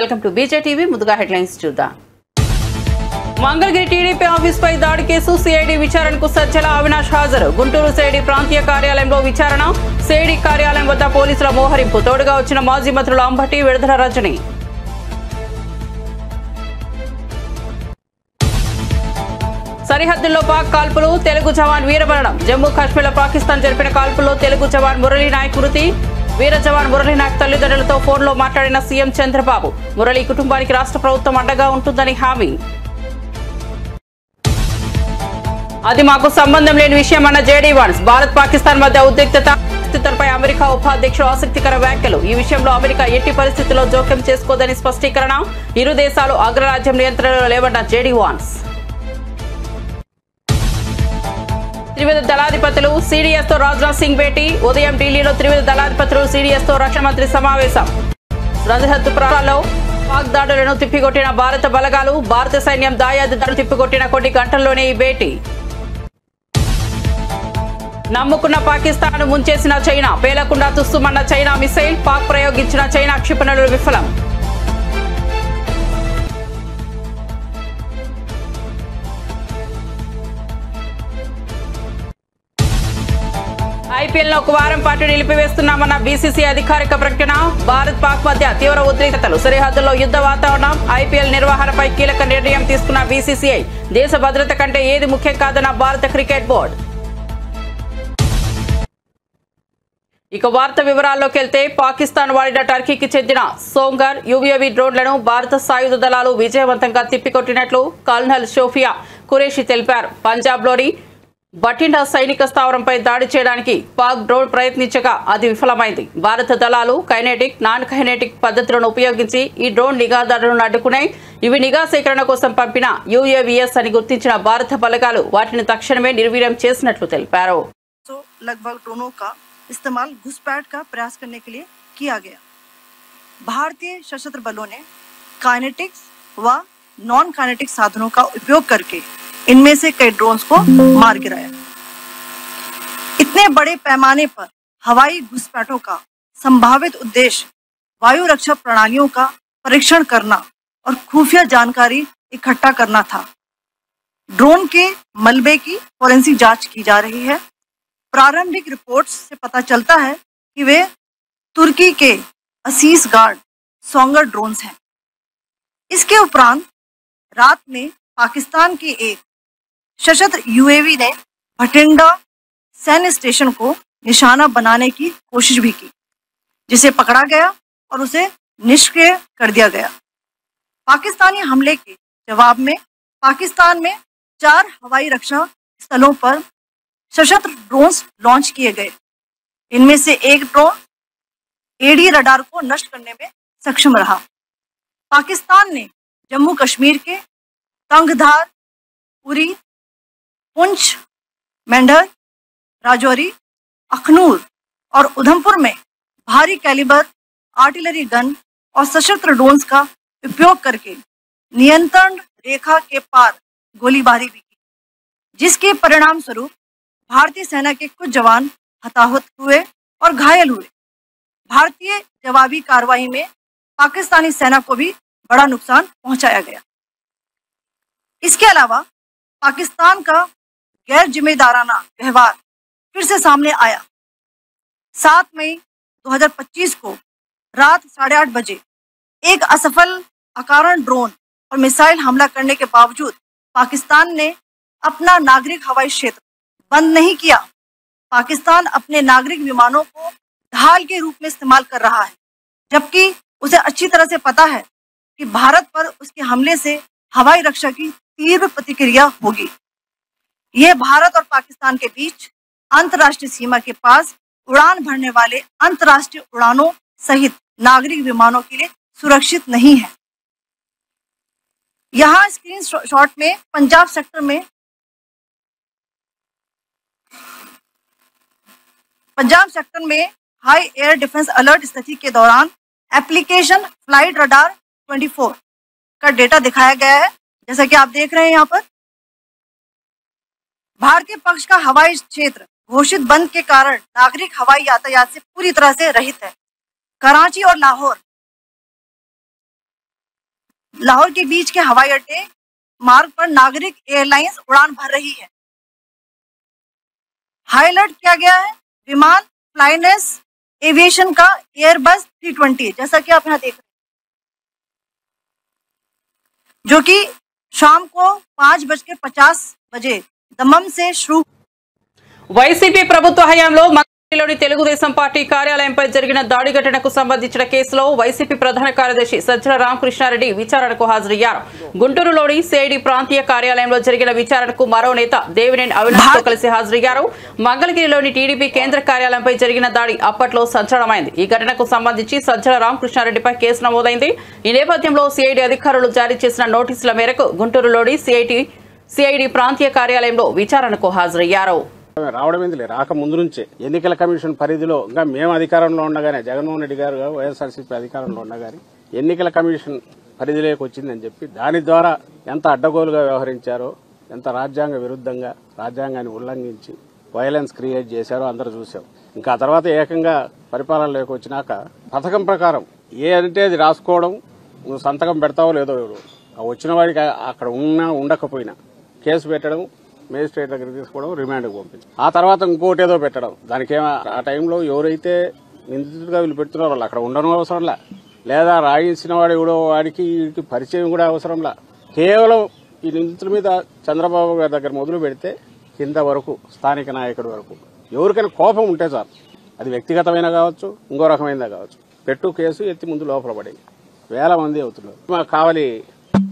Welcome to BJ TV. ముందుగా headlines చూద్దాం. Mangalagiri TDP ఆఫీస్పై దాడి కేసు సిఐడి విచారణకు సజ్జల అవినాష్ హాజరు. గుంటూరు సిఐడి ప్రాంతీయ కార్యాలయంలో విచారణ. సిఐడి కార్యాలయం వద్ద పోలీసుల మోహరింపు. తోడుగా వచ్చిన మాజీ మంత్రులు అంబటి, విడుదల రజని. సరిహద్దుల్లో పాక్ కాల్పులు. తెలుగు జవాన్ వీరమరణం. జమ్మూ కాశ్మీర్లో పాకిస్తాన్ జరిపిన కాల్పుల్లో తెలుగు జవాన్ మురళీ నాయక్ మృతి. వీర జవాన్ మురళీ నాయక్ తల్లిదండ్రులతో ఫోన్లో మాట్లాడిన సీఎం చంద్రబాబు. మురళీ కుటుంబానికి రాష్ట్ర ప్రభుత్వం అండగా ఉంటుందని హామీ. అది మాకు సంబంధం లేని విషయం అన్న జేడీ వాన్స్. భారత్ పాకిస్తాన్ మధ్య ఉద్రిక్తత. పరిస్థితులపై అమెరికా ఉపాధ్యక్షుడు ఆసక్తికర వ్యాఖ్యలు. ఈ విషయంలో అమెరికా ఎట్టి పరిస్థితుల్లో జోక్యం చేసుకోదని స్పష్టీకరణ. ఇరు దేశాలు అగ్రరాజ్యం నియంత్రణలో లేవన్న జేడీ వాన్స్. త్రివిధ దళాధిపతులు సిడిఎస్ తో రాజ్నాథ్ సింగ్ భేటీ. ఉదయం ఢిల్లీలో త్రివిధ దళాధిపతులు సిడిఎస్ తో రక్షణ మంత్రి సమావేశం. సరిహద్దు ప్రాంతాల్లో పాక్ దాడులను తిప్పికొట్టిన భారత బలగాలు. భారత సైన్యం దాయాది దాడులు తిప్పికొట్టిన కొన్ని గంటల్లోనే ఈ భేటీ. నమ్ముకున్న పాకిస్తాన్ ముంచేసిన చైనా. పేలకుండా తుస్సుమన్న చైనా మిసైల్. పాక్ ప్రయోగించిన చైనా క్షిపణులు విఫలం. ఐపీఎల్ ఒక వారం పాటు నిలిపివేస్తున్నామన్న బీసీసీ అధికారిక ప్రకటన. భారత్ పాక్ మధ్య తీవ్ర ఉద్రిక్తతలు. సరిహద్దుల్లో యుద్ధ వాతావరణం. ఐపీఎల్ నిర్వహణపై కీలక నిర్ణయం తీసుకున్న బీసీసీఐ. దేశ భద్రత కంటే ఏది ముఖ్యం కాదన్న భారత క్రికెట్ బోర్డు. ఇక వార్త వివరాల్లోకి వెళ్తే, పాకిస్తాన్ వాడిన టర్కీకి చెందిన సోంగర్ యువియవి డ్రోన్లను భారత సాయుధ దళాలు విజయవంతంగా తిప్పికొట్టినట్లు కల్నల్ షోఫియా ఖురేషి తెలిపారు. పంజాబ్లోని బఠిండా సైనిక స్థావరంపై దాడి చేయడానికి పాక్ డ్రోన్ ప్రయత్నించగా అది విఫలమైంది. భారత దళాలు కైనెటిక్, నాన్ కైనెటిక్ పద్ధతులను ఉపయోగించి ఈ డ్రోన్ నిఘాదారులను అడ్డుకున్నాయి. ఇవి నిఘా సేకరణ కోసం పంపిన యుఏవిఎస్ అని గుర్తించిన భారత బలగాలు వాటిని తక్షణమే నిర్వీర్యం చేసినట్లు తెలిపారు. इस्तेमाल घुसपैठ का प्रयास करने के लिए किया गया। भारतीय सशस्त्र बलों ने काइनेटिक्स व नॉन काइनेटिक साधनों का उपयोग करके इनमें से कई ड्रोन्स को मार गिराया। इतने बड़े पैमाने पर हवाई घुसपैठों का संभावित उद्देश्य वायु रक्षा प्रणालियों का परीक्षण करना और खुफिया जानकारी इकट्ठा करना था। ड्रोन के मलबे की फोरेंसिक जांच की जा रही है। प्रारंभिक रिपोर्ट्स से पता चलता है कि वे तुर्की के असीस गार्ड सोंगर ड्रोन्स हैं। इसके उपरांत रात में पाकिस्तान के एक सशस्त्र यूएवी ने भटिंडा सैन्य स्टेशन को निशाना बनाने की कोशिश भी की, जिसे पकड़ा गया और उसे निष्क्रिय कर दिया गया। पाकिस्तानी हमले के जवाब में पाकिस्तान में 4 हवाई रक्षा स्थलों पर सशस्त्र ड्रोन्स लॉन्च किए गए। इनमें से एक ड्रोन एडी रडार को नष्ट करने में सक्षम रहा। पाकिस्तान ने जम्मू कश्मीर के तंगधार, उरी, पुंछ, मेंढर, राजौरी, अखनूर और उधमपुर में भारी कैलिबर आर्टिलरी गन और सशस्त्र ड्रोन्स का उपयोग करके नियंत्रण रेखा के पार गोलीबारी भी की, जिसके परिणाम स्वरूप भारतीय सेना के कुछ जवान हताहत हुए और घायल हुए। भारतीय जवाबी कार्रवाई में पाकिस्तानी सेना को भी बड़ा नुकसान पहुंचाया गया। इसके अलावा पाकिस्तान का गैर जिम्मेदाराना व्यवहार फिर से सामने आया। 7 मई 2025 को रात 8:30 बजे एक असफल अकारण ड्रोन और मिसाइल हमला करने के बावजूद पाकिस्तान ने अपना नागरिक हवाई क्षेत्र बंद नहीं किया। पाकिस्तान अपने नागरिक विमानों को ढाल के रूप में इस्तेमाल कर रहा है, जबकि उसे अच्छी तरह से पता है कि भारत पर उसके हमले से हवाई रक्षा की तीव्र प्रतिक्रिया होगी। यह भारत और पाकिस्तान के बीच अंतर्राष्ट्रीय सीमा के पास उड़ान भरने वाले अंतर्राष्ट्रीय उड़ानों सहित नागरिक विमानों के लिए सुरक्षित नहीं है। यहाँ स्क्रीन शॉट में पंजाब सेक्टर में हाई एयर डिफेंस अलर्ट स्थिति के दौरान एप्लीकेशन फ्लाइट रडार 24 का डेटा दिखाया गया है। जैसा कि आप देख रहे हैं यहाँ पर भारतीय पक्ष का हवाई क्षेत्र घोषित बंद के कारण नागरिक हवाई यातायात से पूरी तरह से रहित है। कराची और लाहौर लाहौर के बीच के हवाई अड्डे मार्ग पर नागरिक एयरलाइंस उड़ान भर रही है। हाई अलर्ट किया गया है विमान फ्लाइनेस एविएशन का एयरबस 320, जैसा कि आप यहाँ देख रहे हैं, जो कि शाम को 5:50 दमम से शुरू। వైసీపీ ప్రభుత్వ హయాంలో మంగళగిరిలోని తెలుగుదేశం పార్టీ కార్యాలయంపై జరిగిన దాడి ఘటనకు సంబంధించిన కేసులో వైసీపీ ప్రధాన కార్యదర్శి సజ్జల రామకృష్ణారెడ్డి విచారణకు హాజరయ్యారు. గుంటూరులోని సిఐడి ప్రాంతీయ కార్యాలయంలో జరిగిన విచారణకు మరో నేత దేవినేని అవినాష్ తో కలిసి హాజరయ్యారు. మంగళగిరిలోని టీడీపీ కేంద్ర కార్యాలయంపై జరిగిన దాడి అప్పట్లో సంచలనమైంది. ఈ ఘటనకు సంబంధించి సజ్జల రామకృష్ణారెడ్డిపై కేసు నమోదైంది. ఈ నేపథ్యంలో సిఐడి అధికారులు జారీ చేసిన నోటీసుల మేరకు గుంటూరులోని సిఐడి ప్రాంతీయ కార్యాలయంలో విచారణకు హాజరయ్యారు. రావడం ఏంది రాక ముందు నుంచే ఎన్నికల కమిషన్ పరిధిలో ఇంకా మేము అధికారంలో ఉండగానే జగన్మోహన్ రెడ్డి గారు వైఎస్ఆర్సీపీ అధికారంలో ఉండగానే ఎన్నికల కమిషన్ పరిధిలోకి వచ్చిందని చెప్పి దాని ద్వారా ఎంత అడ్డగోలుగా వ్యవహరించారో, ఎంత రాజ్యాంగ విరుద్ధంగా రాజ్యాంగాన్ని ఉల్లంఘించి వైలెన్స్ క్రియేట్ చేశారో అందరూ చూసాం. ఇంకా ఆ తర్వాత ఏకంగా పరిపాలనలోకి వచ్చినాక పథకం ప్రకారం ఏ అంటే అది రాసుకోవడం, నువ్వు సంతకం పెడతావో లేదో వచ్చిన వాడికి అక్కడ ఉన్నా ఉండకపోయినా కేసు పెట్టడం, మేజిస్ట్రేట్ దగ్గర తీసుకోవడం, రిమాండ్కి పంపించడం, ఆ తర్వాత ఇంకోటి ఏదో పెట్టడం. దానికేమో ఆ టైంలో ఎవరైతే నిందితుడిగా వీళ్ళు పెడుతున్నారో వాళ్ళు అక్కడ ఉండడం అవసరంలా, లేదా రాయించిన వాడు ఎవడో వాడికి వీడికి పరిచయం కూడా అవసరంలా. కేవలం ఈ నిందితుల మీద చంద్రబాబు గారి దగ్గర మొదలు పెడితే కింద వరకు స్థానిక నాయకుడి వరకు ఎవరికైనా కోపం ఉంటే చాలు, అది వ్యక్తిగతమైన కావచ్చు, ఇంకో రకమైనదా కావచ్చు, పెట్టు కేసు ఎత్తి ముందు లోపల పడేది. వేల మంది అవుతున్నారు. కావలి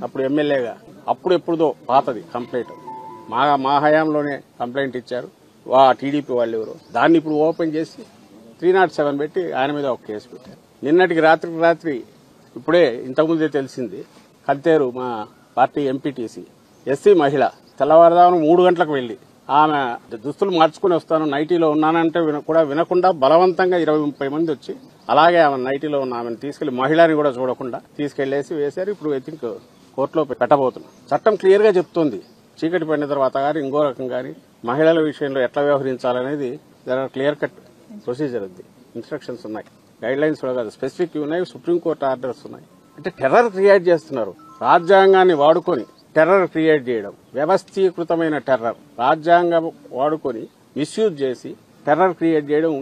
అప్పుడు ఎమ్మెల్యేగా అప్పుడు ఎప్పుడుదో పాతది కంప్లైంట్, మా హయాంలోనే కంప్లైంట్ ఇచ్చారు టీడీపీ వాళ్ళు ఎవరు, దాన్ని ఇప్పుడు ఓపెన్ చేసి 307 పెట్టి ఆయన మీద ఒక కేసు పెట్టారు. నిన్నటికి రాత్రి ఇప్పుడే ఇంతకుముందే తెలిసింది, కల్తేరు మా పార్టీ ఎంపీటీసీ ఎస్సీ మహిళ తెల్లవారుదామున 3 గంటలకు వెళ్లి ఆమె దుస్తులు మార్చుకుని వస్తాను, నైటీలో ఉన్నానంటే కూడా వినకుండా బలవంతంగా 20-30 మంది వచ్చి అలాగే ఆమె నైటీలో ఉన్న ఆమెను తీసుకెళ్లి మహిళని కూడా చూడకుండా తీసుకెళ్లేసి వేశారు. ఇప్పుడు ఐ థింక్ కోర్టులో పెట్టబోతున్నాం. చట్టం క్లియర్ గా చెప్తోంది, చీకటి పడిన తర్వాత కానీ ఇంకో రకం కానీ మహిళల విషయంలో ఎట్లా వ్యవహరించాలనేది క్లియర్ కట్ ప్రొసీజర్ ఉంది, ఇన్స్ట్రక్షన్స్ ఉన్నాయి, గైడ్ లైన్స్ కూడా కాదు, స్పెసిఫిక్ ఉన్నాయి, సుప్రీంకోర్టు ఆర్డర్స్ ఉన్నాయి. అంటే టెర్రర్ క్రియేట్ చేస్తున్నారు, రాజ్యాంగాన్ని వాడుకొని టెర్రర్ క్రియేట్ చేయడం, వ్యవస్థీకృతమైన టెర్రర్, రాజ్యాంగం వాడుకొని మిస్యూజ్ చేసి టెర్రర్ క్రియేట్ చేయడం.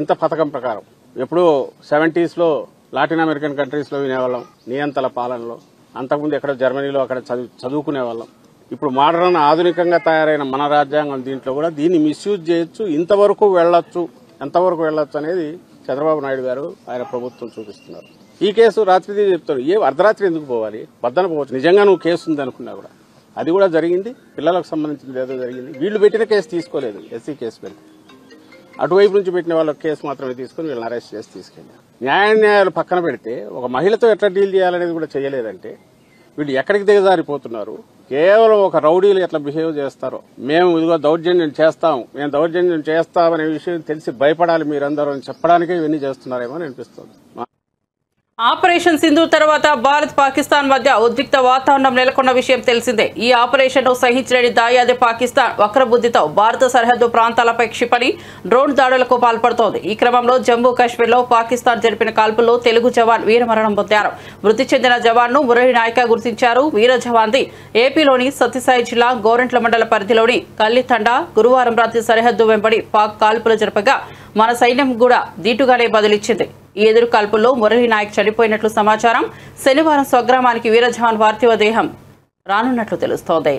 ఇంత పథకం ప్రకారం ఎప్పుడో 70s లో లాటిన్ అమెరికన్ కంట్రీస్ లో వినేవాళ్ళం, నియంతల పాలనలో. అంతకుముందు ఎక్కడ జర్మనీలో అక్కడ చదువుకునే వాళ్ళం. ఇప్పుడు మోడర్న్ ఆధునికంగా తయారైన మన రాజ్యాంగం దీంట్లో కూడా దీన్ని మిస్యూజ్ చేయొచ్చు, ఎంతవరకు వెళ్లొచ్చు అనేది చంద్రబాబు నాయుడు గారు ఆయన ప్రభుత్వం చూపిస్తున్నారు. ఈ కేసు రాత్రి చెప్తారు, అర్ధరాత్రి ఎందుకు పోవాలి, పద్దన పోవచ్చు. నిజంగా నువ్వు కేసు ఉంది అనుకున్నా కూడా అది కూడా జరిగింది, పిల్లలకు సంబంధించింది ఏదో జరిగింది. వీళ్ళు పెట్టిన కేసు తీసుకోలేదు, ఎస్సీ కేసు పెట్టి అటువైపు నుంచి పెట్టిన వాళ్ళ కేసు మాత్రమే తీసుకుని వీళ్ళని అరెస్ట్ చేసి తీసుకెళ్లారు. న్యాయాలు పక్కన పెడితే ఒక మహిళతో ఎట్లా డీల్ చేయాలనేది కూడా చేయలేదంటే వీళ్ళు ఎక్కడికి దిగజారిపోతున్నారు. కేవలం ఒక రౌడీలు ఎట్లా బిహేవ్ చేస్తారో, మేము ఇదిగో దౌర్జన్యం చేస్తామనే విషయం తెలిసి భయపడాలి మీరందరూ అని చెప్పడానికే ఇవన్నీ చేస్తున్నారేమో అని అనిపిస్తుంది. ఆపరేషన్ సింధూర్ తర్వాత భారత్ పాకిస్తాన్ మధ్య ఉద్రిక్త వాతావరణం నెలకొన్న విషయం తెలిసిందే. ఈ ఆపరేషన్ సహించలేని దాయాది పాకిస్తాన్ వక్రబుద్ధితో భారత సరిహద్దు ప్రాంతాలపై క్షిపణి, డ్రోన్ దాడులకు పాల్పడుతోంది. ఈ క్రమంలో జమ్మూ కాశ్మీర్లో పాకిస్తాన్ జరిపిన కాల్పుల్లో తెలుగు జవాన్ వీరమరణం పొందారు. మృతి చెందిన జవాన్ను మురళి నాయక గుర్తించారు. వీర జవాన్ది ఏపీలోని సత్యసాయి జిల్లా గోరంట్ల మండల పరిధిలోని కల్లితండ. గురువారం రాత్రి సరిహద్దు వెంబడి పాక్ కాల్పులు జరపగా మన సైన్యం కూడా దీటుగానే బదులిచ్చింది. ఈ ఎదురు కాల్పుల్లో మురళి నాయక్ చనిపోయినట్లు సమాచారం. శనివారం స్వగ్రామానికి వీర జవాన్ పార్థివ దేహం రానున్నట్లు తెలుస్తోంది.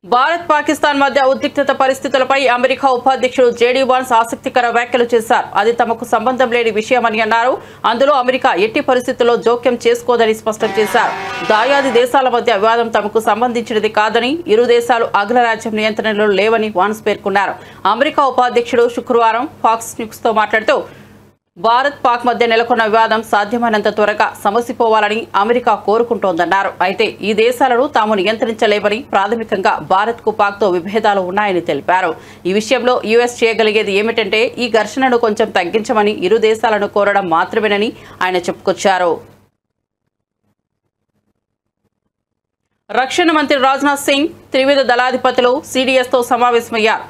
భారత్ పాకిస్తాన్ మధ్య ఉద్రిక్తత పరిస్థితులపై అమెరికా ఉపాధ్యక్షుడు జేడీ వాన్స్ ఆసక్తికర వ్యాఖ్యలు చేశారు. అది తమకు సంబంధం లేని విషయమని అన్నారు. అందులో అమెరికా ఎట్టి పరిస్థితుల్లో జోక్యం చేసుకోదని స్పష్టం చేశారు. దాయాది దేశాల మధ్య వివాదం తమకు సంబంధించినది కాదని, ఇరు దేశాలు అగ్రరాజ్యం నియంత్రణలో లేవని వాన్స్ పేర్కొన్నారు. అమెరికా ఉపాధ్యక్షుడు శుక్రవారం ఫాక్స్ న్యూస్ తో మాట్లాడుతూ భారత్ పాక్ మధ్య నెలకొన్న వివాదం సాధ్యమైనంత త్వరగా సమసిపోవాలని అమెరికా కోరుకుంటోందన్నారు. అయితే ఈ దేశాలను తాము నియంత్రించలేవని, ప్రాథమికంగా భారత్ కు పాక్ తో విభేదాలు ఉన్నాయని తెలిపారు. ఈ విషయంలో యుఎస్ చేయగలిగేది ఏమిటంటే ఈ ఘర్షణను కొంచెం తగ్గించమని ఇరు దేశాలను కోరడం మాత్రమేనని ఆయన చెప్పుకొచ్చారు. రక్షణ మంత్రి రాజ్నాథ్ సింగ్ త్రివిధ దళాధిపతులు సిడిఎస్ తో సమావేశమయ్యారు.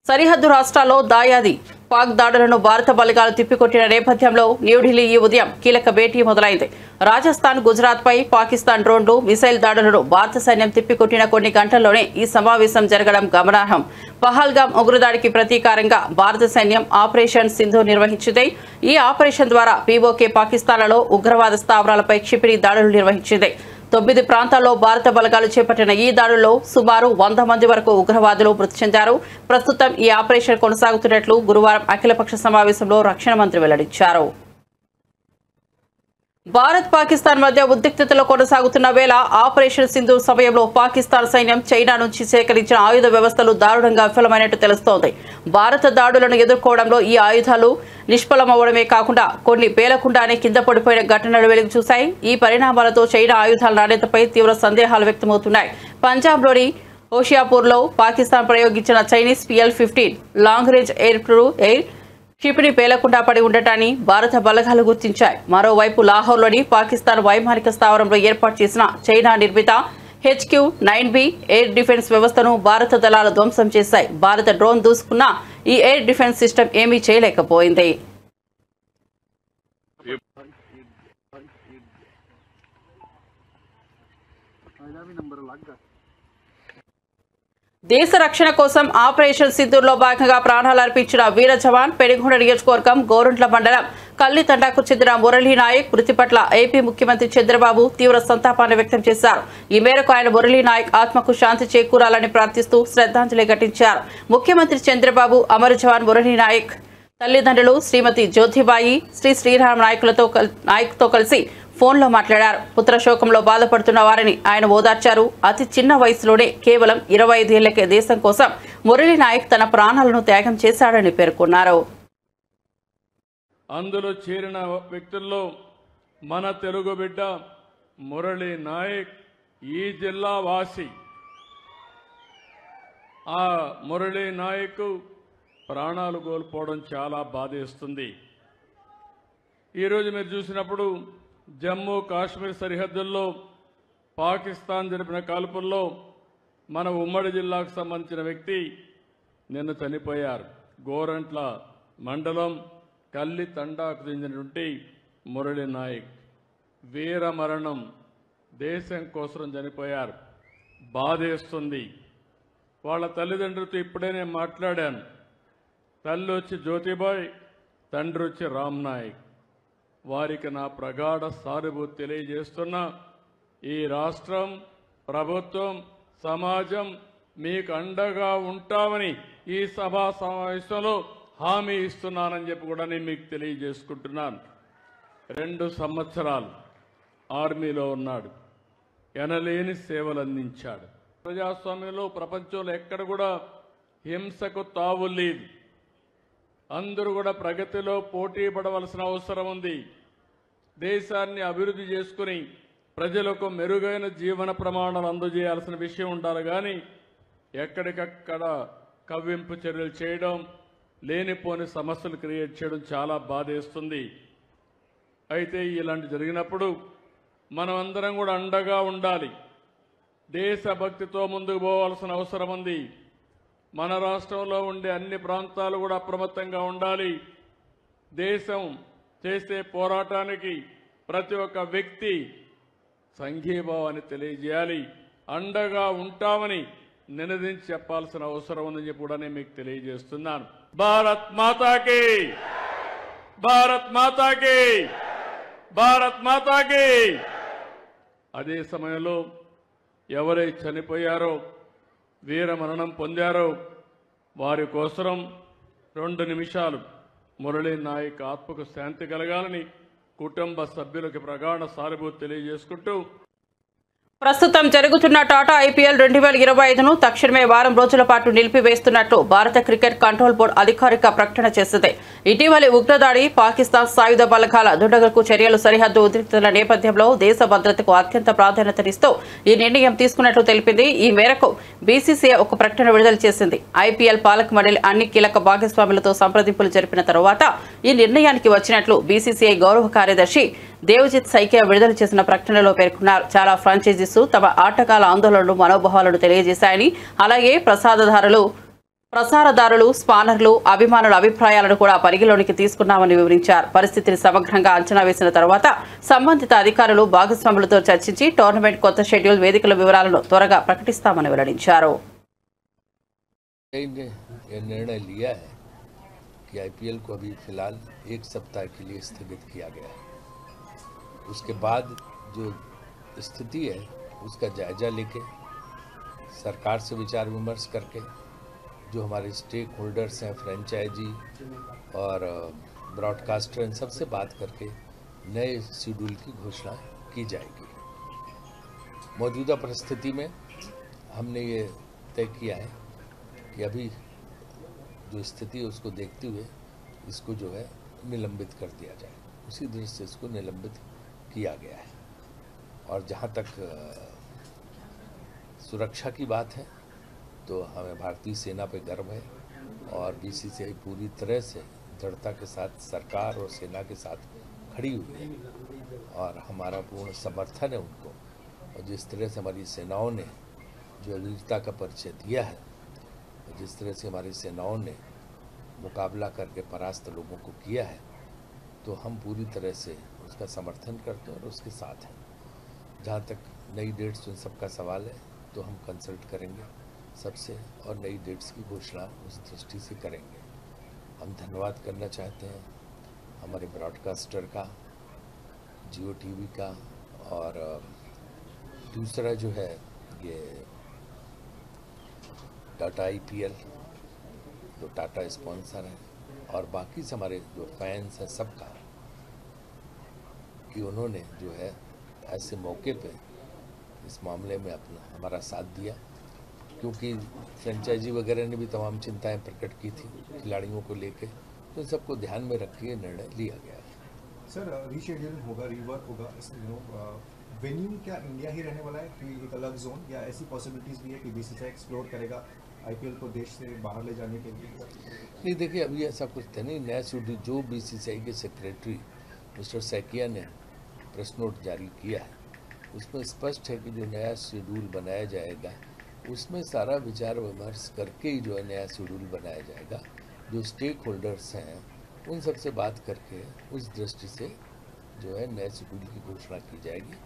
సరిహద్దు రాష్ట్రాల్లో దాయాది పాక్ దాడులను భారత బలగాలు తిప్పికొట్టిన నేపథ్యంలో న్యూఢిల్లీ ఈ ఉదయం కీలక భేటీ మొదలైంది. రాజస్థాన్, గుజరాత్ పై పాకిస్తాన్ డ్రోన్లు, మిసైల్ దాడులను భారత సైన్యం తిప్పికొట్టిన కొన్ని గంటల్లోనే ఈ సమావేశం జరగడం గమనార్హం. పహల్గామ్ ఉగ్రదాడికి ప్రతీకారంగా భారత సైన్యం ఆపరేషన్ సింధు నిర్వహించింది. ఈ ఆపరేషన్ ద్వారా పీఓకే పాకిస్తాన్లలో ఉగ్రవాద స్థావరాలపై క్షిపణి దాడులు నిర్వహించింది. 9 ప్రాంతాల్లో భారత బలగాలు చేపట్టిన ఈ దాడుల్లో సుమారు 100 మంది వరకు ఉగ్రవాదులు మృతి చెందారు. ప్రస్తుతం ఈ ఆపరేషన్ కొనసాగుతున్నట్లు గురువారం అఖిలపక్ష సమావేశంలో రక్షణ మంత్రి వెల్లడించారు. భారత్, పాకిస్తాన్ మధ్య ఉద్రిక్తతలు కొనసాగుతున్న వేళ ఆపరేషన్ సింధు సమయంలో పాకిస్తాన్ సైన్యం చైనా నుంచి సేకరించిన ఆయుధ వ్యవస్థలు దారుణంగా విఫలమైనట్టు తెలుస్తోంది. భారత దాడులను ఎదుర్కోవడంలో ఈ ఆయుధాలు నిష్ఫలమవడమే కాకుండా కొన్ని పేలకుండానే కింద పడిపోయిన ఘటనలు వెలుగు చూశాయి. ఈ పరిణామాలతో చైనా ఆయుధాల నాణ్యతపై తీవ్ర సందేహాలు వ్యక్తమవుతున్నాయి. పంజాబ్లోని హోషియాపూర్లో పాకిస్తాన్ ప్రయోగించిన Chinese PL-15 long range air క్షిపణి పేలకుండా పడి ఉండటాన్ని భారత బలగాలు గుర్తించాయి. మరోవైపు లాహోర్లోని పాకిస్తాన్ వైమానిక స్థావరంలో ఏర్పాటు చేసిన చైనా నిర్మిత HQ-9B ఎయిర్ డిఫెన్స్ వ్యవస్థను భారత దళాలు ధ్వంసం చేశాయి. భారత డ్రోన్ దూసుకున్న ఈ ఎయిర్ డిఫెన్స్ సిస్టమ్ ఏమీ చేయలేకపోయింది. దేశ రక్షణ కోసం ఆపరేషన్ సింధూర్లో భాగంగా ప్రాణాలు అర్పించిన వీర జవాన్ పెనుగొండ నియోజకవర్గం గోరంట్ల మండలం కల్లితండాకు చెందిన మురళీ నాయక్ మృతి పట్ల ఏపీ ముఖ్యమంత్రి చంద్రబాబు తీవ్ర సంతాపాన్ని వ్యక్తం చేశారు. ఈ మేరకు ఆయన మురళీ నాయక్ ఆత్మకు శాంతి చేకూరాలని ప్రార్థిస్తూ శ్రద్ధాంజలి ఘటించారు. ముఖ్యమంత్రి చంద్రబాబు అమర జవాన్ మురళీ నాయక్ తల్లిదండ్రులు శ్రీమతి జ్యోతిబాయి, శ్రీరామ్ నాయక్తో కలిసి ఫోన్లో మాట్లాడారు. పుత్రశోకంలో బాధపడుతున్న వారిని ఆయన ఓదార్చారు. అతి చిన్న వయసులోనే కేవలం 25 ఏళ్లకే దేశం కోసం మురళీ నాయక్ తన ప్రాణాలను త్యాగం చేశాడని పేర్కొన్నారు. అందులో చేరిన వ్యక్తుల్లో మన తెలుగు బిడ్డ మురళీ నాయక్ ఈ జిల్లా వాసి. ఆ మురళీ నాయక్ ప్రాణాలు కోల్పోవడం చాలా బాధేస్తుంది. ఈరోజు మీరు చూసినప్పుడు జమ్మూ కాశ్మీర్ సరిహద్దుల్లో పాకిస్తాన్ జరిపిన కాల్పుల్లో మన ఉమ్మడి జిల్లాకు సంబంధించిన వ్యక్తి నిన్న చనిపోయారు. గోరంట్ల మండలం కల్లి తండాకు చెందినటువంటి మురళీ నాయక్ వీర మరణం, దేశం కోసం చనిపోయారు. బాధేస్తుంది. వాళ్ళ తల్లిదండ్రులతో ఇప్పుడే నేను మాట్లాడాను. తల్లి వచ్చి జ్యోతిబాయ్, తండ్రి వచ్చి రామ్ నాయక్. వారికి నా ప్రగాఢ సానుభూతి తెలియజేస్తున్నా. ఈ రాష్ట్రం, ప్రభుత్వం, సమాజం మీకు అండగా ఉంటామని ఈ సభా సమావేశంలో హామీ ఇస్తున్నానని చెప్పి కూడా నేను మీకు తెలియజేసుకుంటున్నాను. 2 సంవత్సరాలు ఆర్మీలో ఉన్నాడు. ఎనలేని సేవలు అందించాడు. ప్రజాస్వామ్యంలో ప్రపంచంలో ఎక్కడ కూడా హింసకు తావు లేదు. అందరూ కూడా ప్రగతిలో పోటీ పడవలసిన అవసరం ఉంది. దేశాన్ని అభివృద్ధి చేసుకుని ప్రజలకు మెరుగైన జీవన ప్రమాణాలు అందజేయాల్సిన విషయం ఉండాలి. కానీ ఎక్కడికక్కడ కవ్వింపు చర్యలు చేయడం, లేనిపోని సమస్యలు క్రియేట్ చేయడం చాలా బాధేస్తుంది. అయితే ఇలాంటి జరిగినప్పుడు మనం అందరం కూడా అండగా ఉండాలి. దేశభక్తితో ముందుకు పోవాల్సిన అవసరం ఉంది. మన రాష్ట్రంలో ఉండే అన్ని ప్రాంతాలు కూడా అప్రమత్తంగా ఉండాలి. దేశం చేసే పోరాటానికి ప్రతి ఒక్క వ్యక్తి సంఘీభావాన్ని తెలియజేయాలి. అండగా ఉంటామని నినదించి చెప్పాల్సిన అవసరం ఉందని చెప్పి కూడా నేను మీకు తెలియజేస్తున్నాను. భారత్ మాతాకి, భారత్ మాతాకి, భారత్ మాతాకి. అదే సమయంలో ఎవరైతే చనిపోయారో, వీర మరణం పొందారో వారి కోసం 2 నిమిషాలు మురళీ నాయక్ ఆత్మకు శాంతి కలగాలని కుటుంబ సభ్యులకు ప్రగాఢ సానుభూతి తెలియజేసుకుంటూ, ప్రస్తుతం జరుగుతున్న టాటా IPL 2025ను తక్షణమే వారం రోజుల పాటు నిలిపివేస్తున్నట్లు భారత క్రికెట్ కంట్రోల్ బోర్డు అధికారిక ప్రకటన చేసింది. ఇటీవలి ఉగ్రదాడి, పాకిస్తాన్ సాయుధ బలగాల దుండగులకు చర్యలు, సరిహద్దు ఉద్రిక్తతల నేపథ్యంలో దేశ భద్రతకు అత్యంత ప్రాధాన్యతనిస్తూ ఈ నిర్ణయం తీసుకున్నట్లు తెలిపింది. ఈ మేరకు BCCI ఒక ప్రకటన విడుదల చేసింది. IPL పాలక మండలి అన్ని కీలక భాగస్వాములతో సంప్రదింపులు జరిపిన తరువాత ఈ నిర్ణయానికి వచ్చినట్లు BCCI గౌరవ కార్యదర్శి దేవజిత్ సైకియా విడుదల చేసిన ప్రకటనలో పేర్కొన్నారు. చాలా ఫ్రాంచైజీస్ తమ ఆటగాళ్ల ఆందోళనలు, మనోభావాలను తెలియజేశాయని, అలాగే ప్రసాదదారులు ప్రసారదారులు, స్పానర్లు, అభిమానుల అభిప్రాయాలను కూడా పరిగణలోనికి తీసుకున్నామని వివరించారు. పరిస్థితిని సమగ్రంగా అంచనా వేసిన తర్వాత సంబంధిత అధికారులు, భాగస్వాములతో చర్చించి టోర్నమెంట్ కొత్త షెడ్యూల్, వేదికల వివరాలను త్వరగా ప్రకటిస్తామని వెల్లడించారు. निर्णय लिया है कि आईपीएल को अभी फिलहाल 1 सप्ताह के लिए स्थगित किया गया है। उसके बाद जो स्थिति है उसका जायजा लेके सरकार से विचार विमर्श करके जो हमारे स्टेक होल्डर्स हैं, फ्रेंचाइजी और ब्रॉडकास्टर, इन सबसे बात करके नए शेड्यूल की घोषणा की जाएगी। मौजूदा परिस्थिति में हमने ये तय किया है कि अभी जो स्थिति है उसको देखते हुए इसको जो है निलंबित कर दिया जाए। उसी दृष्टि से इसको निलंबित किया गया है। और जहाँ तक सुरक्षा की बात है तो हमें भारतीय सेना पे गर्व है और बीसीसीआई पूरी तरह से दृढ़ता के साथ सरकार और सेना के साथ खड़ी हुई है और हमारा पूर्ण समर्थन है उनको। और जिस तरह से हमारी सेनाओं ने जो वीरता का परिचय दिया है, जिस तरह से हमारी सेनाओं ने मुकाबला करके परास्त लोगों को किया है, तो हम पूरी तरह से उसका समर्थन करते हैं और उसके साथ हैं। जहाँ तक नई डेट्स उन सबका सवाल है तो हम कंसल्ट करेंगे सबसे और नई डेट्स की घोषणा उस दृष्टि से करेंगे। हम धन्यवाद करना चाहते हैं हमारे ब्रॉडकास्टर का, जियो टीवी का, और दूसरा जो है ये टाटा आईपीएल, जो टाटा स्पॉन्सर है, और बाकी से हमारे जो फैंस हैं सबका, कि उन्होंने जो है ऐसे मौके पे इस मामले में अपना हमारा साथ दिया, क्योंकि फ्रेंचाइजी वगैरह ने भी तमाम चिंताएं प्रकट की थी खिलाड़ियों को लेके, तो इन सबको ध्यान में रख के निर्णय लिया गया है। सर, रीशेड्यूल होगा, रीवर्क होगा, वेन्यू क्या इंडिया ही रहने वाला है कि एक अलग जोन, या ऐसी पॉसिबिलिटीज भी है कि बीसीसीआई एक्सप्लोर करेगा आईपीएल को देश से बाहर ले जाने के लिए? नहीं, देखिए अभी ऐसा कुछ था नहीं। नया शेड्यूल जो बीसीसीआई के सेक्रेटरी मिस्टर सैकिया ने प्रेस नोट जारी किया है, उसमें स्पष्ट है कि जो नया शेड्यूल बनाया जाएगा उसमें सारा विचार विमर्श करके ही जो है नया शेड्यूल बनाया जाएगा। जो स्टेक होल्डर्स हैं उन सबसे बात करके उस दृष्टि से जो है नए शेड्यूल की घोषणा की जाएगी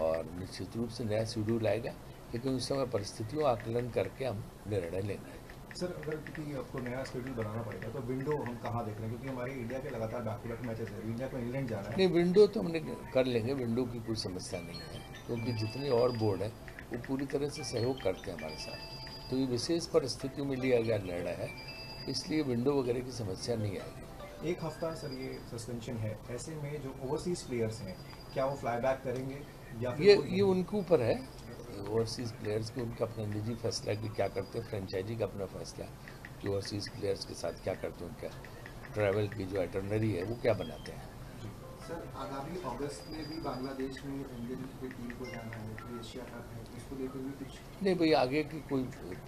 और निश्चित रूप से नया शेड्यूल आएगा, लेकिन उस समय परिस्थितियों आकलन करके हम निर्णय लेंगे। सर, अगर क्योंकि आपको नया शेड्यूल बनाना पड़ेगा तो विंडो हम कहाँ देख रहे हैं, क्योंकि हमारे इंडिया के लगातार बैक टू बैक मैचेस है, इंडिया को इंग्लैंड जाना है। नहीं, विंडो तो हमने कर लेंगे, विंडो की कोई समस्या नहीं है, क्योंकि जितने और बोर्ड हैं वो पूरी तरह से सहयोग करते हैं हमारे साथ। तो ये विशेष परिस्थितियों में लिया गया निर्णय है, इसलिए विंडो वगैरह की समस्या नहीं आएगी। 1 हफ्ता सर ये सस्पेंशन है, ऐसे में जो ओवरसीज प्लेयर्स हैं क्या वो फ्लाई बैक करेंगे या फिर ये उनके ऊपर है, ओवरसीज़ प्लेयर्स के उनका अपना निजी फैसला कि क्या करते हैं, फ्रेंचाइजी का अपना फैसला कि ओवरसीज़ प्लेयर्स के साथ क्या करते हैं, उनका ट्रैवल की जो आइटनरी है वो क्या बनाते हैं। सर, आगामी अगस्त में भी बांग्लादेश में इंडियन क्रिकेट टीम को जाना है, एशिया कप है, उसको लेकर भी कुछ नहीं भाई, आगे की कोई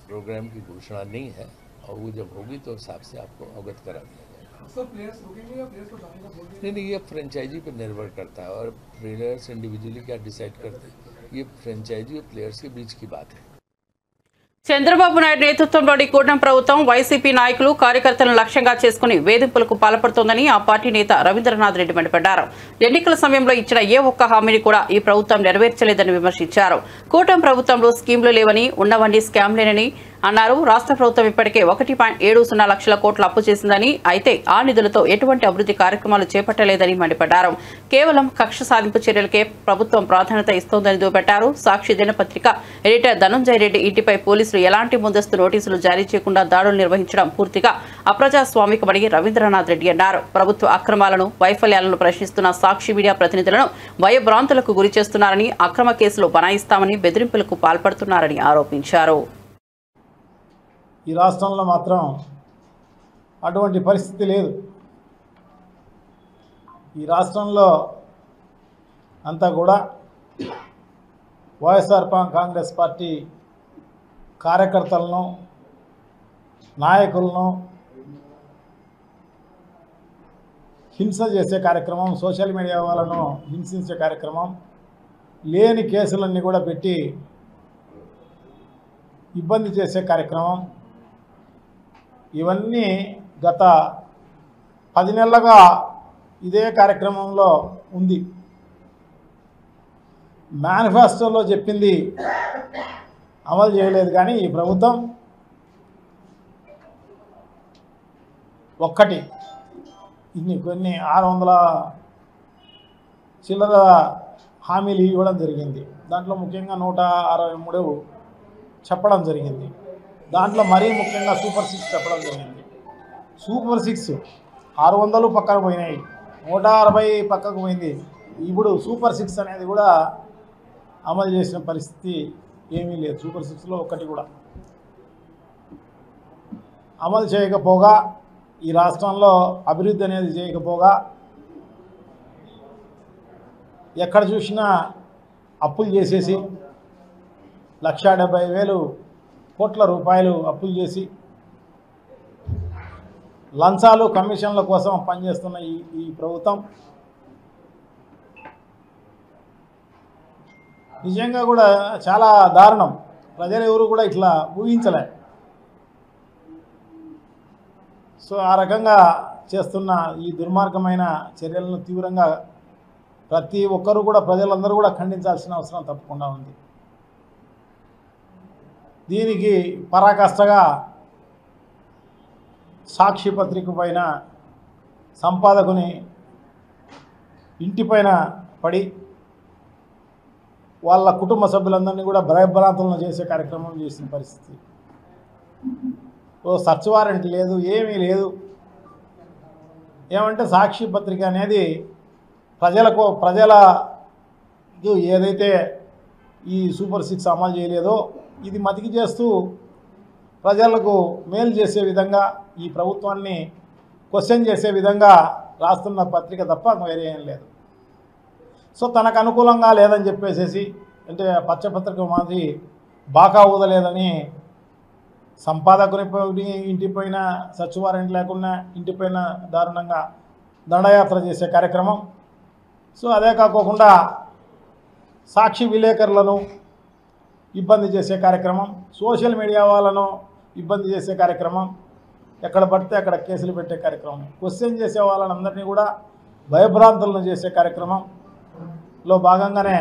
प्रोग्राम की घोषणा नहीं है, और वो जब होगी तो हिसाब से आपको अवगत करा दिया जाएगा। सर, प्लेयर्स रुकेंगे या प्लेयर्स को जाने का बोलेंगे? नहीं, ये फ्रेंचाइजी पर निर्भर करता है, और प्लेयर्स इंडिविजुअली क्या डिसाइड करते हैं ये फ्रेंचाइजी और प्लेयर्स के बीच की बात है। చంద్రబాబు నాయుడు నేతృత్వంలోని కూటమి ప్రభుత్వం వైసీపీ నాయకులు, కార్యకర్తలను లక్ష్యంగా చేసుకుని వేధింపులకు పాల్పడుతోందని ఆ పార్టీ నేత రవీంద్రనాథ్ రెడ్డి మండిపడ్డారు. ఎన్నికల సమయంలో ఇచ్చిన ఏ ఒక్క హామీని కూడా ఈ ప్రభుత్వం నెరవేర్చలేదని విమర్శించారు. కూటమి ప్రభుత్వంలో స్కీమ్లు లేవని, ఉన్నవన్నీ స్కామ్లేనని అన్నారు. రాష్ట్ర ప్రభుత్వం ఇప్పటికే 1.70 లక్షల కోట్ల అప్పు చేసిందని, అయితే ఆ నిధులతో ఎటువంటి అభివృద్ధి కార్యక్రమాలు చేపట్టలేదని మండిపడ్డారు. కేవలం కక్ష సాధింపు చర్యలకే ప్రభుత్వం ప్రాధాన్యత ఇస్తోందని దుయ్యబట్టారు. సాక్షి దినపత్రిక ఎడిటర్ ధనంజయ రెడ్డి ఇంటిపై పోలీసులు ఎలాంటి ముందస్తు నోటీసులు జారీ చేయకుండా దాడులు నిర్వహించడం పూర్తిగా అప్రజాస్వామికమని రవీంద్రనాథ్ రెడ్డి అన్నారు. ప్రభుత్వ అక్రమాలను, వైఫల్యాలను ప్రశ్నిస్తున్న సాక్షి మీడియా ప్రతినిధులను భయభ్రాంతులకు గురి చేస్తున్నారని, అక్రమ కేసులు బనాయిస్తామని బెదిరింపులకు పాల్పడుతున్నారని ఆరోపించారు. ఈ రాష్ట్రంలో మాత్రం అటువంటి పరిస్థితి లేదు. ఈ రాష్ట్రంలో అంతా కూడా వైఎస్ఆర్ కాంగ్రెస్ పార్టీ కార్యకర్తలను, నాయకులను హింస చేసే కార్యక్రమం, సోషల్ మీడియా వాళ్ళను హింసించే కార్యక్రమం, లేని కేసులన్నీ కూడా పెట్టి ఇబ్బంది చేసే కార్యక్రమం, ఇవన్నీ గత 10 నెలలుగా ఇదే కార్యక్రమంలో ఉంది. మేనిఫెస్టోలో చెప్పింది అమలు చేయలేదు, కానీ ఈ ప్రభుత్వం ఒక్కటి కొన్ని 600 చిల్లర హామీలు ఇవ్వడం జరిగింది. దాంట్లో ముఖ్యంగా 163 చెప్పడం జరిగింది. దాంట్లో మరీ ముఖ్యంగా సూపర్ 6 చెప్పడం జరిగింది. సూపర్ 6 600 పక్కన పోయినాయి, 160 పక్కకు పోయింది. ఇప్పుడు సూపర్ 6 అనేది కూడా అమలు చేసిన పరిస్థితి ఏమీ లేదు. సూపర్ 6లో ఒక్కటి కూడా అమలు చేయకపోగా, ఈ రాష్ట్రంలో అభివృద్ధి అనేది చేయకపోగా, ఎక్కడ చూసినా అప్పులు చేసేసి 1,70,000 కోట్ల రూపాయలు అప్పులు చేసి లంచాలు కమిషన్ల కోసం పనిచేస్తున్న ఈ ప్రభుత్వం నిజంగా కూడా చాలా దారుణం. ప్రజలు ఎవరు కూడా ఇట్లా ఊహించలే. సో ఆ రకంగా చేస్తున్న ఈ దుర్మార్గమైన చర్యలను తీవ్రంగా ప్రతి ఒక్కరూ కూడా, ప్రజలందరూ కూడా ఖండించాల్సిన అవసరం తప్పకుండా ఉంది. దీనికి పరాకాష్ఠగా సాక్షి పత్రిక పైన సంపాదకుని ఇంటిపైన పడి వాళ్ళ కుటుంబ సభ్యులందరినీ కూడా భయభ్రాంతులను చేసే కార్యక్రమం చేసిన పరిస్థితి. సర్చ్ వారెంట్ లేదు, ఏమీ లేదు. ఏమంటే సాక్షి పత్రిక అనేది ప్రజల ఏదైతే ఈ సూపర్ 6 అమలు చేయలేదో ఇది మతికి చేస్తూ ప్రజలకు మేలు చేసే విధంగా, ఈ ప్రభుత్వాన్ని క్వశ్చన్ చేసే విధంగా రాస్తున్న పత్రిక తప్ప వేరే ఏం లేదు. సో తనకు అనుకూలంగా లేదని చెప్పేసేసి, అంటే పచ్చపత్రిక మాదిరి బాకా ఊదలేదని సంపాదకుని ఇంటిపైన సర్చ్ వారెంట్ లేకుండా ఇంటిపైన దారుణంగా దండయాత్ర చేసే కార్యక్రమం. సో అదే కాకుండా సాక్షి విలేకరులను ఇబ్బంది చేసే కార్యక్రమం, సోషల్ మీడియా వాళ్ళను ఇబ్బంది చేసే కార్యక్రమం, ఎక్కడ పడితే అక్కడ కేసులు పెట్టే కార్యక్రమం, క్వశ్చన్ చేసే వాళ్ళందరినీ కూడా భయభ్రాంతులను చేసే కార్యక్రమంలో భాగంగానే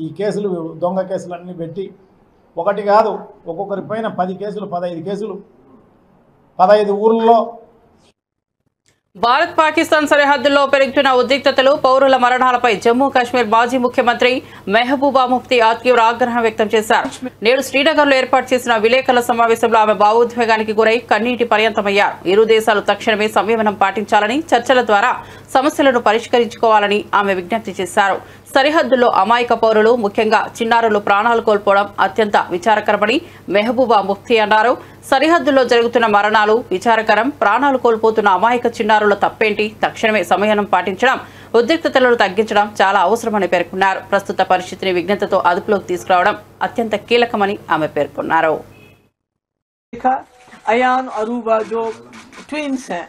ఈ కేసులు, దొంగ కేసులన్నీ పెట్టి ఒకటి కాదు, ఒక్కొక్కరి పైన 10 కేసులు, 15 కేసులు, 15 ఊర్లలో. భారత్ పాకిస్తాన్ సరిహద్దుల్లో పెరుగుతున్న ఉద్రిక్తతలు, పౌరుల మరణాలపై జమ్మూ కాశ్మీర్ మాజీ ముఖ్యమంత్రి మెహబూబా ముఫ్తీ తీవ్ర ఆగ్రహం వ్యక్తం చేశారు. నేడు శ్రీనగర్లో ఏర్పాటు చేసిన విలేకరుల సమావేశంలో ఆమె భావోద్వేగానికి గురై కన్నీటి పర్యంతమయ్యారు. ఇరు దేశాలు తక్షణమే సంయమనం పాటించాలని, చర్చల ద్వారా సమస్యలను పరిష్కరించుకోవాలని ఆమె విజ్ఞప్తి చేశారు. సరిహద్దుల్లో అమాయక పౌరులు, ముఖ్యంగా చిన్నారులు ప్రాణాలు కోల్పోవడం అత్యంత విచారకరమని మెహబూబా ముఫ్తీ అన్నారు. సరిహద్దుల్లో జరుగుతున్న మరణాలు విచారకరం. ప్రాణాలు కోల్పోతున్న అమాయక చిన్నారుల తప్పేంటి? తక్షణమే సంయమనం పాటించడం, ఉద్రిక్తతలను తగ్గించడం చాలా అవసరమని పేర్కొన్నారు. ప్రస్తుత పరిస్థితిని విజ్ఞతతో అదుపులోకి తీసుకురావడం అత్యంత కీలకమని ఆమె పేర్కొన్నారు. अयान अरूबा जो ट्विंस हैं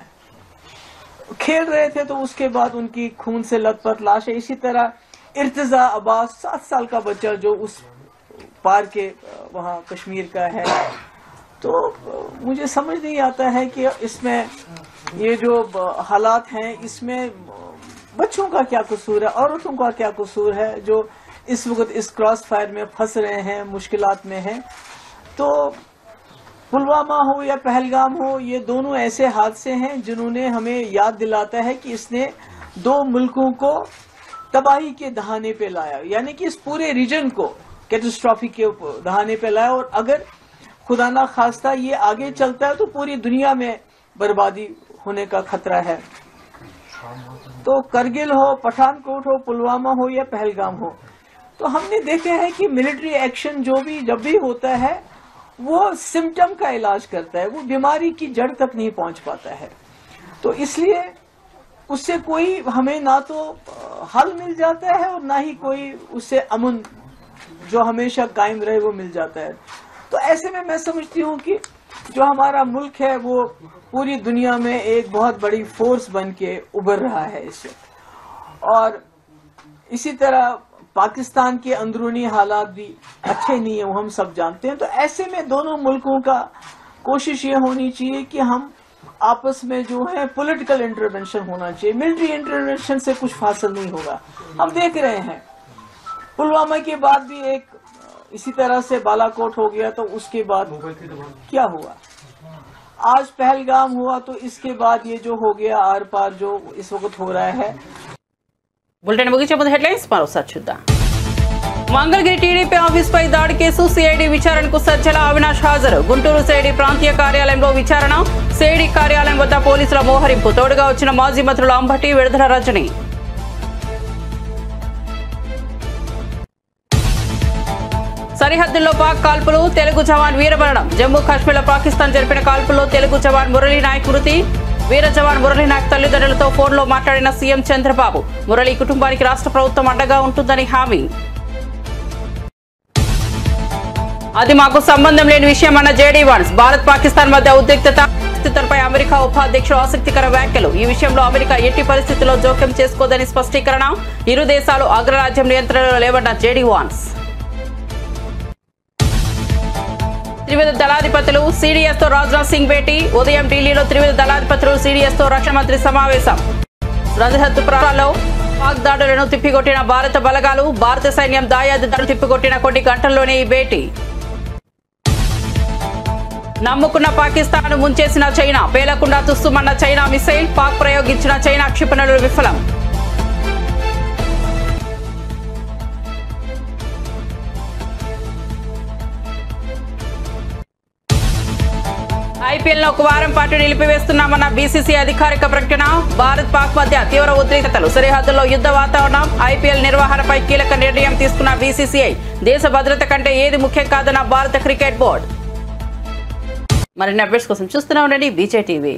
खेल रहे थे, तो उसके बाद उनकी खून से लथपथ लाश है. इसी तरह इर्तिजा अब्बास 7 साल का बच्चा जो उस पार के वहाँ कश्मीर का है. तो मुझे समझ नहीं आता है कि इसमें ये जो हालात हैं इसमें बच्चों का क्या कसूर है, औरतों का क्या कसूर है जो इस वक्त इस क्रॉस फायर में फंस रहे हैं, मुश्किलात में हैं. तो पुलवामा हो या पहलगाम हो, ये दोनों ऐसे हादसे हैं जिन्होंने हमें याद दिलाता है कि इसने 2 मुल्कों को तबाही के दहाने पे लाया, यानी कि इस पूरे रीजन को कैटास्ट्रॉफी के दहाने पे लाया. और अगर खुदा ना खास्ता ये आगे चलता है तो पूरी दुनिया में बर्बादी होने का खतरा है. तो करगिल हो, पठानकोट हो, पुलवामा हो या पहलगाम हो, तो हमने देखा है कि मिलिट्री एक्शन जब भी होता है वो सिम्टम का इलाज करता है, वो बीमारी की जड़ तक नहीं पहुंच पाता है. तो इसलिए उससे कोई हमें ना तो हल मिल जाता है और ना ही कोई उससे अमन जो हमेशा कायम रहे वो मिल जाता है. तो ऐसे में मैं समझती हूँ कि जो हमारा मुल्क है वो पूरी दुनिया में एक बहुत बड़ी फोर्स बन के उभर रहा है इस वक्त. और इसी तरह पाकिस्तान के अंदरूनी हालात भी अच्छे नहीं है, वो हम सब जानते हैं. तो ऐसे में दोनों मुल्कों का कोशिश ये होनी चाहिए कि हम आपस में जो है पॉलिटिकल इंटरवेंशन होना चाहिए। मिलिट्री इंटरवेंशन से कुछ हासिल नहीं होगा। हम देख रहे हैं पुलवामा के बाद भी एक इसी तरह से बालाकोट हो गया, तो उसके बाद क्या हुआ? आज पहलगाम हुआ, तो इसके बाद ये जो हो गया आर पार जो इस वक्त हो रहा है। బులెటిన్ ముగించే ముందు హెడ్లైన్స్ మరోసారి చూద్దాం. మంగళగిరి టీడీపీ ఆఫీస్పై దాడి కేసు సిఐడి విచారణకు సజ్జల అవినాష్ హాజరు. గుంటూరు సిఐడి ప్రాంతీయ కార్యాలయంలో విచారణ. సిఐడి కార్యాలయం వద్ద పోలీసుల మోహరింపు. తోడుగా వచ్చిన మాజీ మంత్రులు అంబటి, విడుదల రజని. సరిహద్దుల్లో పాక్ కాల్పులు, తెలుగు జవాన్ వీరమరణం. జమ్మూ కాశ్మీర్లో పాకిస్తాన్ జరిపిన కాల్పుల్లో తెలుగు జవాన్ మురళీ నాయక్ మృతి. వీర జవాన్ మురళీ నాయక్ తల్లిదండ్రులతో ఫోన్లో మాట్లాడిన సీఎం చంద్రబాబు. మురళీ కుటుంబానికి రాష్ట్ర ప్రభుత్వం అండగా ఉంటుందని హామీ. అది మాకు సంబంధం లేని విషయం అన్న జేడీ వాన్స్. భారత్ పాకిస్తాన్ మధ్య ఉద్రిక్తత పరిస్థితులపై అమెరికా ఉపాధ్యక్షుడు ఆసక్తికర వ్యాఖ్యలు. ఈ విషయంలో అమెరికా ఎట్టి పరిస్థితుల్లో జోక్యం చేసుకోదని స్పష్టీకరణ. ఇరు దేశాలు అగ్రరాజ్యం నియంత్రణలో లేవన్న జేడీ వాన్స్. త్రివిధ దళాధిపతులు సిడిఎస్ తో రాజ్నాథ్ సింగ్ భేటీ. ఉదయం ఢిల్లీలో త్రివిధ దళాధిపతులు సిడిఎస్ తో రక్షణ మంత్రి సమావేశం. సరిహద్దు ప్రాంతాల్లో పాక్ దాడులను తిప్పికొట్టిన భారత బలగాలు. భారత సైన్యం దాయాది దాడులు తిప్పికొట్టిన కొన్ని గంటల్లోనే ఈ భేటీ. నమ్ముకున్న పాకిస్తాన్ ముంచేసిన చైనా. పేలకుండా తుస్సుమన్న చైనా మిసైల్. పాక్ ప్రయోగించిన చైనా క్షిపణులు విఫలం. ఐపీఎల్ ను ఒక వారం పాటు నిలిపివేస్తున్నామన్న బీసీసీ అధికారిక ప్రకటన. భారత్ పాక్ మధ్య తీవ్ర ఉద్రిక్తతలు. సరిహద్దుల్లో యుద్ధ వాతావరణం. ఐపీఎల్ నిర్వహణపై కీలక నిర్ణయం తీసుకున్న బీసీసీఐ. దేశ భద్రత కంటే ఏది ముఖ్యం కాదన్న భారత క్రికెట్ బోర్డు. మరిన్ని అప్డేట్స్ కోసం చూస్తూనే ఉండండి బీజే టీవీ.